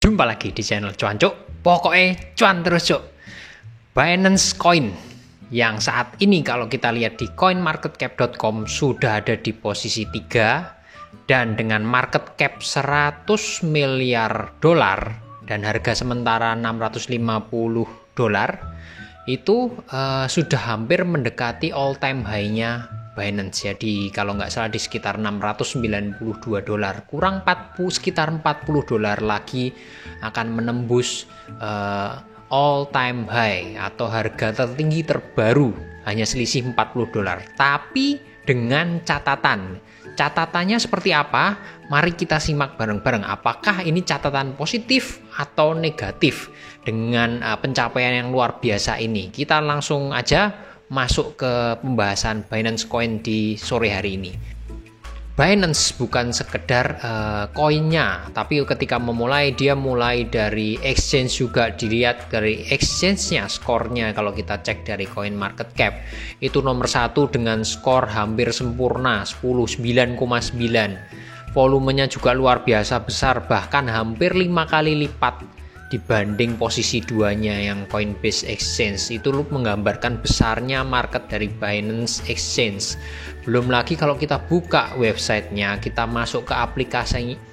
Jumpa lagi di channel Cuan Cuk. Pokoknya cuan terus cuk. Binance Coin yang saat ini kalau kita lihat di coinmarketcap.com sudah ada di posisi 3 dan dengan market cap 100 miliar dolar dan harga sementara 650 dolar itu sudah hampir mendekati all time high-nya Binance. Jadi kalau nggak salah di sekitar 692 dolar, kurang sekitar 40 dolar lagi akan menembus all time high atau harga tertinggi terbaru, hanya selisih 40 dolar. Tapi dengan catatannya seperti apa? Mari kita simak bareng-bareng. Apakah ini catatan positif atau negatif dengan pencapaian yang luar biasa ini? Kita langsung aja masuk ke pembahasan Binance Coin di sore hari ini. Binance bukan sekedar koinnya, tapi ketika memulai dia mulai dari exchange juga, dilihat dari exchange-nya, skornya kalau kita cek dari CoinMarketCap itu nomor 1 dengan skor hampir sempurna 9,9. Volumenya juga luar biasa besar, bahkan hampir 5 kali lipat dibanding posisi 2-nya yang Coinbase Exchange. Itu menggambarkan besarnya market dari Binance Exchange. Belum lagi kalau kita buka websitenya, kita masuk ke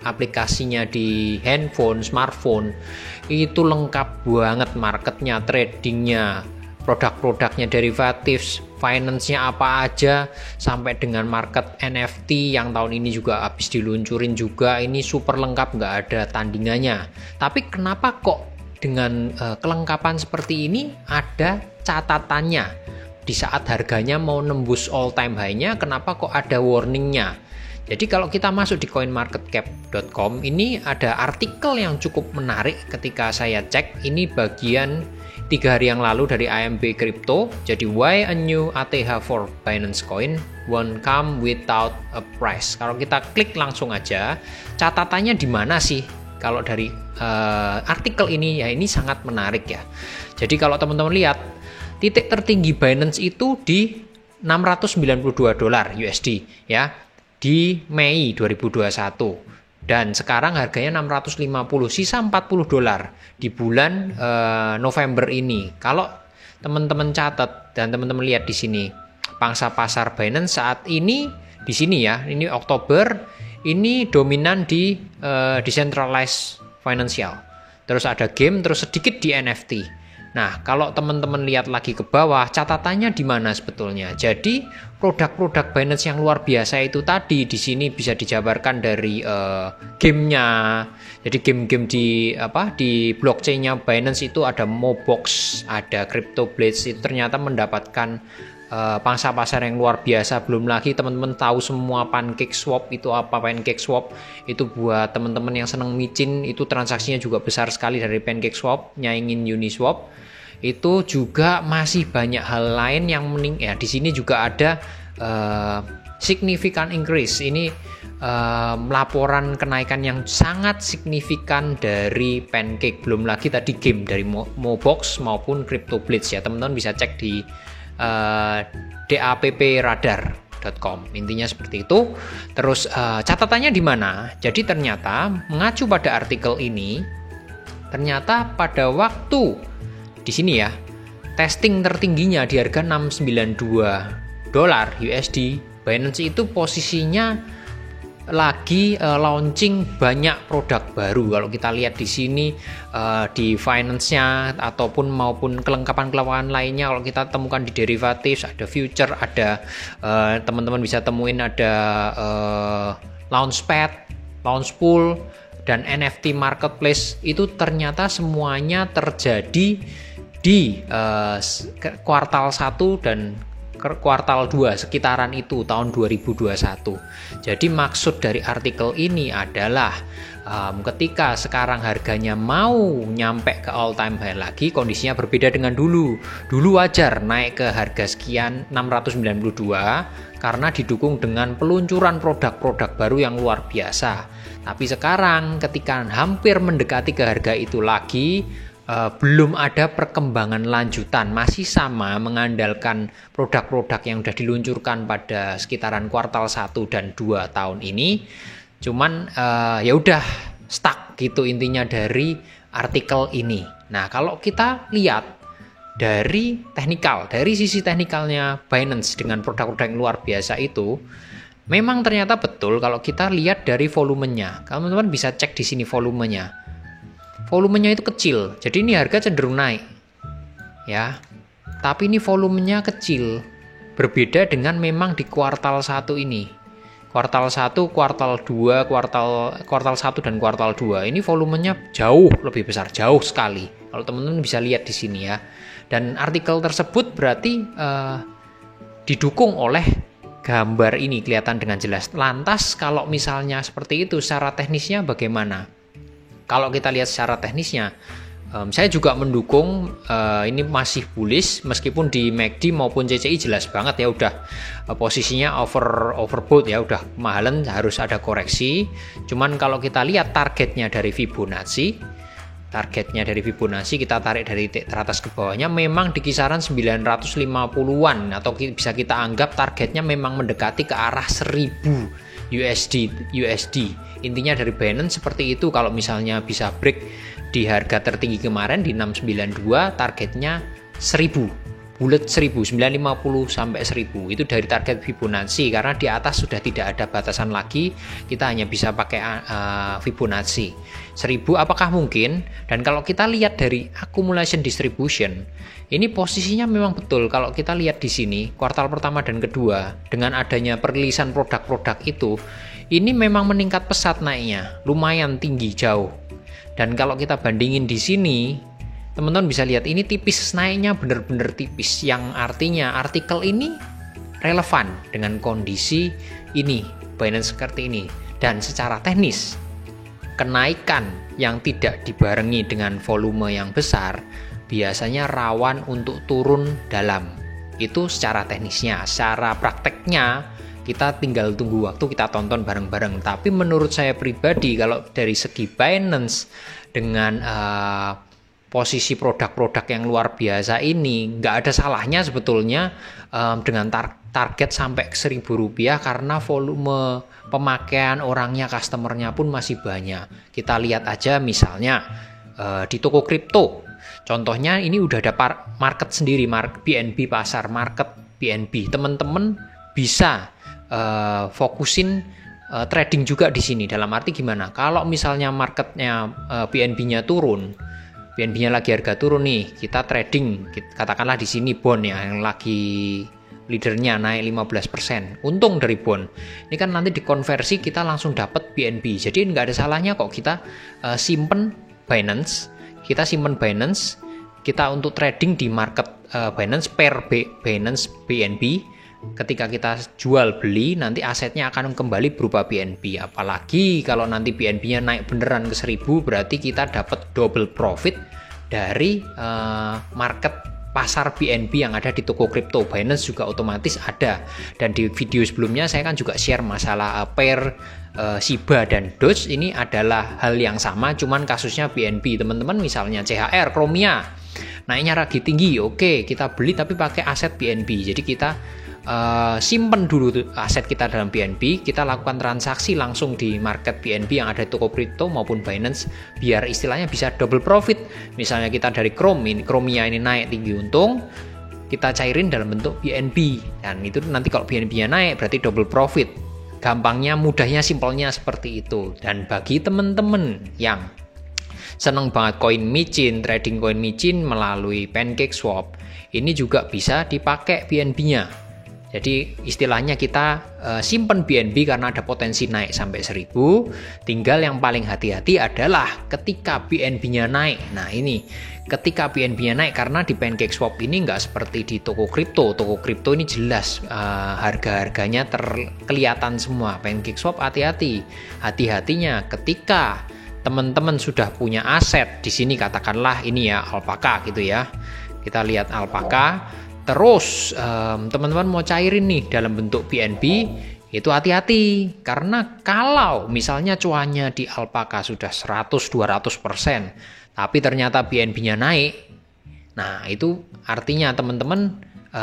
aplikasinya di handphone, smartphone, itu lengkap banget marketnya, tradingnya, produk-produknya, derivatif, finance-nya apa aja, sampai dengan market NFT yang tahun ini juga habis diluncurin juga, ini super lengkap, nggak ada tandingannya. Tapi kenapa kok dengan kelengkapan seperti ini ada catatannya? Di saat harganya mau nembus all time high-nya, kenapa kok ada warning-nya? Jadi kalau kita masuk di coinmarketcap.com, ini ada artikel yang cukup menarik ketika saya cek, ini bagian 3 hari yang lalu dari AMB Crypto. Jadi why a new ATH for Binance Coin won't come without a price. Kalau kita klik langsung aja, catatannya di mana sih? Kalau dari artikel ini ya, ini sangat menarik ya. Jadi kalau teman-teman lihat, titik tertinggi Binance itu di 692 dolar USD ya di Mei 2021. Dan sekarang harganya 650, sisa 40 dolar di bulan November ini. Kalau teman-teman catat dan teman-teman lihat di sini, pangsa pasar Binance saat ini di sini ya, ini Oktober, ini dominan di decentralized financial. Terus ada game, terus sedikit di NFT. Nah, kalau teman-teman lihat lagi ke bawah, catatannya di mana sebetulnya? Jadi, produk-produk Binance yang luar biasa itu tadi di sini bisa dijabarkan dari gamenya. Jadi game-game di blockchain-nya Binance itu ada Mobox, ada CryptoBlades, itu ternyata mendapatkan pangsa pasar yang luar biasa. Belum lagi teman-teman tahu semua PancakeSwap itu apa. PancakeSwap itu buat teman-teman yang senang micin, itu transaksinya juga besar sekali dari PancakeSwap, nyaingin Uniswap. Itu juga masih banyak hal lain yang di sini juga ada significant increase. Ini laporan kenaikan yang sangat signifikan dari Pancake. Belum lagi tadi game dari Mobox maupun CryptoBlades ya. Teman-teman bisa cek di dappradar.com. Intinya seperti itu. Terus catatannya di mana? Jadi ternyata mengacu pada artikel ini, ternyata pada waktu di sini ya, testing tertingginya di harga 692 dolar USD, Binance itu posisinya lagi launching banyak produk baru. Kalau kita lihat di sini di finance-nya maupun kelengkapan lainnya, kalau kita temukan di derivatif, ada future, ada teman-teman bisa temuin ada launchpad, launchpool, dan NFT marketplace, itu ternyata semuanya terjadi di kuartal 1 dan kuartal 2 sekitaran itu tahun 2021. Jadi maksud dari artikel ini adalah ketika sekarang harganya mau nyampe ke all time high lagi, kondisinya berbeda dengan dulu. Dulu wajar naik ke harga sekian 692 karena didukung dengan peluncuran produk-produk baru yang luar biasa. Tapi sekarang ketika hampir mendekati ke harga itu lagi, belum ada perkembangan lanjutan, masih sama mengandalkan produk-produk yang sudah diluncurkan pada sekitaran kuartal 1 dan 2 tahun ini. Cuman ya udah stuck gitu intinya dari artikel ini. Nah, kalau kita lihat dari sisi teknikalnya Binance dengan produk-produk yang luar biasa itu, memang ternyata betul kalau kita lihat dari volumenya. Teman-teman bisa cek di sini volumenya. Volumenya itu kecil, jadi ini harga cenderung naik. Ya. Tapi ini volumenya kecil. Berbeda dengan memang di kuartal 1 ini. Kuartal 1, kuartal 2, kuartal 1 dan kuartal 2. Ini volumenya jauh lebih besar, jauh sekali. Kalau teman-teman bisa lihat di sini ya. Dan artikel tersebut berarti didukung oleh gambar ini kelihatan dengan jelas. Lantas kalau misalnya seperti itu secara teknisnya bagaimana? Kalau kita lihat secara teknisnya, saya juga mendukung ini masih bullish meskipun di MACD maupun CCI jelas banget ya udah posisinya overbought ya, udah kemahalan, harus ada koreksi. Cuman kalau kita lihat targetnya dari Fibonacci kita tarik dari titik teratas ke bawahnya memang di kisaran 950-an atau bisa kita anggap targetnya memang mendekati ke arah 1000 USD. Intinya dari Binance seperti itu. Kalau misalnya bisa break di harga tertinggi kemarin di 692, targetnya 1000. Bulat 950 sampai 1000 itu dari target Fibonacci, karena di atas sudah tidak ada batasan lagi, kita hanya bisa pakai Fibonacci 1000. Apakah mungkin? Dan kalau kita lihat dari accumulation distribution, ini posisinya memang betul. Kalau kita lihat di sini kuartal pertama dan kedua dengan adanya perilisan produk-produk itu, ini memang meningkat pesat naiknya, lumayan tinggi jauh. Dan kalau kita bandingin di sini, teman-teman bisa lihat ini tipis, naiknya benar-benar tipis, yang artinya artikel ini relevan dengan kondisi ini, Binance seperti ini. Dan secara teknis, kenaikan yang tidak dibarengi dengan volume yang besar biasanya rawan untuk turun dalam. Itu secara teknisnya. Secara prakteknya kita tinggal tunggu waktu, kita tonton bareng-bareng. Tapi menurut saya pribadi, kalau dari segi Binance dengan posisi produk-produk yang luar biasa ini, nggak ada salahnya sebetulnya dengan target sampai ke Rp1.000, karena volume pemakaian orangnya, customernya pun masih banyak. Kita lihat aja misalnya di toko kripto, contohnya ini udah ada market sendiri, BNB, pasar market BNB. Teman-teman bisa fokusin trading juga di sini. Dalam arti gimana? Kalau misalnya marketnya BNB-nya turun, BNB-nya lagi harga turun nih, kita trading, katakanlah di sini bond ya, yang lagi leadernya naik 15%, untung dari bond. Ini kan nanti dikonversi kita langsung dapat BNB. Jadi nggak ada salahnya kok kita simpen Binance, kita untuk trading di market Binance per Binance BNB. Ketika kita jual beli, nanti asetnya akan kembali berupa BNB. Apalagi kalau nanti BNB-nya naik beneran ke 1000, berarti kita dapat double profit dari market pasar BNB yang ada di toko kripto. Binance juga otomatis ada. Dan di video sebelumnya saya kan juga share masalah pair Shiba dan Doge. Ini adalah hal yang sama, cuman kasusnya BNB. Teman-teman misalnya CHR, Chromia naiknya lagi tinggi, oke, kita beli tapi pakai aset BNB. Jadi kita simpen dulu aset kita dalam BNB, kita lakukan transaksi langsung di market BNB yang ada di toko kripto maupun Binance, biar istilahnya bisa double profit. Misalnya kita dari Chromia ini naik tinggi untung, kita cairin dalam bentuk BNB, dan itu nanti kalau BNB-nya naik berarti double profit. Gampangnya, mudahnya, simpelnya seperti itu. Dan bagi teman-teman yang seneng banget koin micin, trading koin micin melalui PancakeSwap, ini juga bisa dipakai BNB-nya. Jadi istilahnya kita simpen BNB karena ada potensi naik sampai 1000. Tinggal yang paling hati-hati adalah ketika BNB-nya naik. Nah ini, ketika BNB-nya naik, karena di PancakeSwap ini nggak seperti di toko kripto. Toko kripto ini jelas harga-harganya kelihatan semua. PancakeSwap hati-hatinya ketika teman-teman sudah punya aset di sini, katakanlah ini ya Alpaca gitu ya. Kita lihat Alpaca. Terus teman-teman mau cairin nih dalam bentuk BNB, itu hati-hati, karena kalau misalnya cuannya di Alpaca sudah 100-200%, tapi ternyata BNB-nya naik, nah itu artinya teman-teman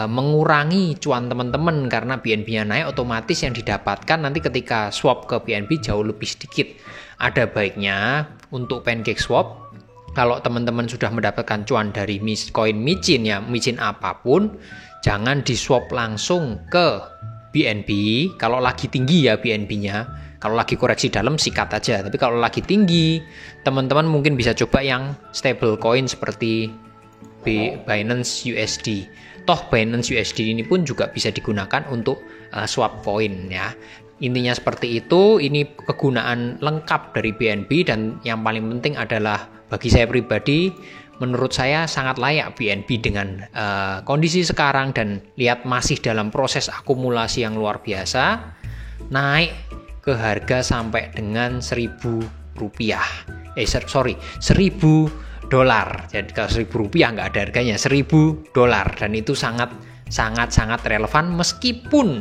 mengurangi cuan teman-teman karena BNB-nya naik, otomatis yang didapatkan nanti ketika swap ke BNB jauh lebih sedikit. Ada baiknya untuk pancake swap, kalau teman-teman sudah mendapatkan cuan dari koin micin ya, micin apapun, jangan di swap langsung ke BNB. Kalau lagi tinggi ya BNB-nya, kalau lagi koreksi dalam sikat aja. Tapi kalau lagi tinggi, teman-teman mungkin bisa coba yang stable coin seperti Binance USD. Toh Binance USD ini pun juga bisa digunakan untuk swap koin ya. Intinya seperti itu. Ini kegunaan lengkap dari BNB, dan yang paling penting adalah bagi saya pribadi, menurut saya sangat layak BNB dengan kondisi sekarang, dan lihat masih dalam proses akumulasi yang luar biasa, naik ke harga sampai dengan $1.000. $1.000. Jadi kalau $1.000 nggak ada harganya, $1.000, dan itu sangat relevan meskipun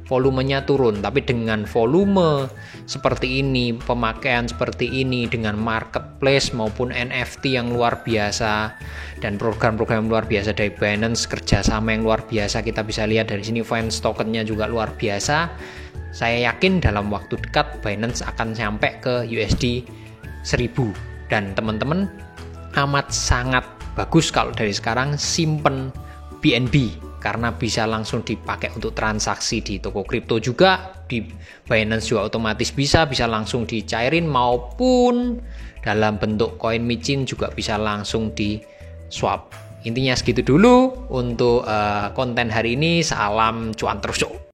volumenya turun. Tapi dengan volume seperti ini, pemakaian seperti ini, dengan marketplace maupun NFT yang luar biasa dan program-program yang luar biasa dari Binance, kerjasama yang luar biasa, kita bisa lihat dari sini fans tokennya juga luar biasa. Saya yakin dalam waktu dekat Binance akan sampai ke USD 1000, dan teman-teman amat sangat bagus kalau dari sekarang simpen BNB karena bisa langsung dipakai untuk transaksi di toko kripto juga, di Binance juga otomatis bisa langsung dicairin, maupun dalam bentuk koin micin juga bisa langsung di swap. Intinya segitu dulu untuk konten hari ini. Salam cuan terus.